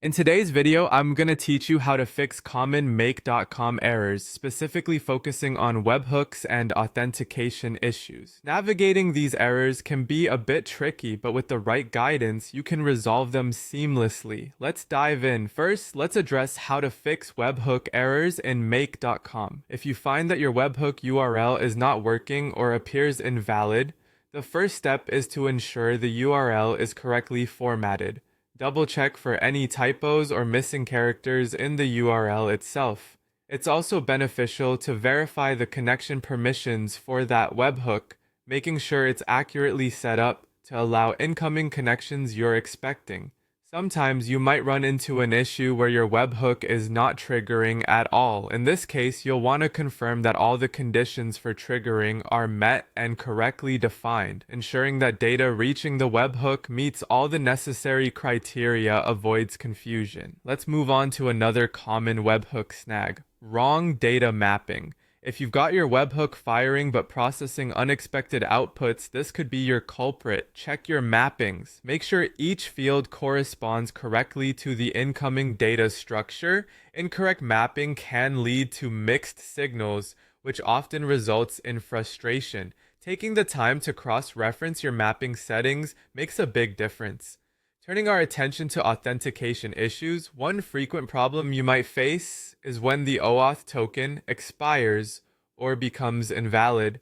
In today's video, I'm going to teach you how to fix common make.com errors, specifically focusing on webhooks and authentication issues. Navigating these errors can be a bit tricky, but with the right guidance, you can resolve them seamlessly. Let's dive in. First, let's address how to fix webhook errors in make.com. If you find that your webhook URL is not working or appears invalid, the first step is to ensure the URL is correctly formatted. Double check for any typos or missing characters in the URL itself. It's also beneficial to verify the connection permissions for that webhook, making sure it's accurately set up to allow incoming connections you're expecting. Sometimes you might run into an issue where your webhook is not triggering at all. In this case, you'll want to confirm that all the conditions for triggering are met and correctly defined. Ensuring that data reaching the webhook meets all the necessary criteria avoids confusion. Let's move on to another common webhook snag: wrong data mapping. If you've got your webhook firing but processing unexpected outputs, this could be your culprit. Check your mappings. Make sure each field corresponds correctly to the incoming data structure. Incorrect mapping can lead to mixed signals, which often results in frustration. Taking the time to cross-reference your mapping settings makes a big difference. Turning our attention to authentication issues, one frequent problem you might face is when the OAuth token expires or becomes invalid.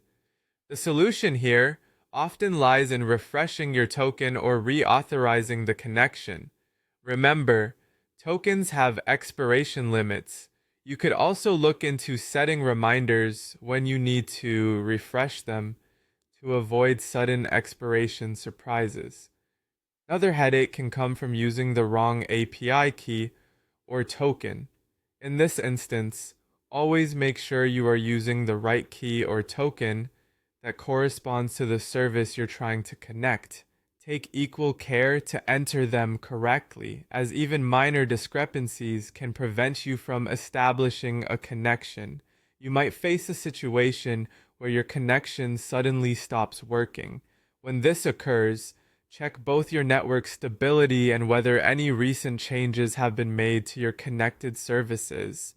The solution here often lies in refreshing your token or reauthorizing the connection. Remember, tokens have expiration limits. You could also look into setting reminders when you need to refresh them to avoid sudden expiration surprises. Another headache can come from using the wrong API key or token. In this instance, always make sure you are using the right key or token that corresponds to the service you're trying to connect. Take equal care to enter them correctly, as even minor discrepancies can prevent you from establishing a connection. You might face a situation where your connection suddenly stops working. When this occurs, check both your network stability and whether any recent changes have been made to your connected services.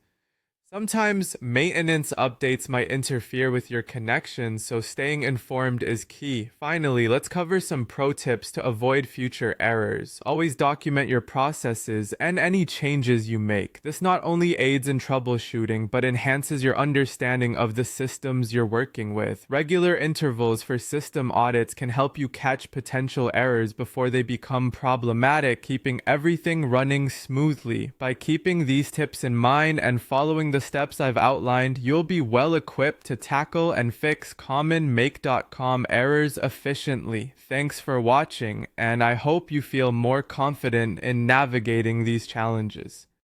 Sometimes maintenance updates might interfere with your connection, so staying informed is key. Finally, let's cover some pro tips to avoid future errors. Always document your processes and any changes you make. This not only aids in troubleshooting, but enhances your understanding of the systems you're working with. Regular intervals for system audits can help you catch potential errors before they become problematic, keeping everything running smoothly. By keeping these tips in mind and following the steps I've outlined, you'll be well equipped to tackle and fix common make.com errors efficiently. Thanks for watching, and I hope you feel more confident in navigating these challenges.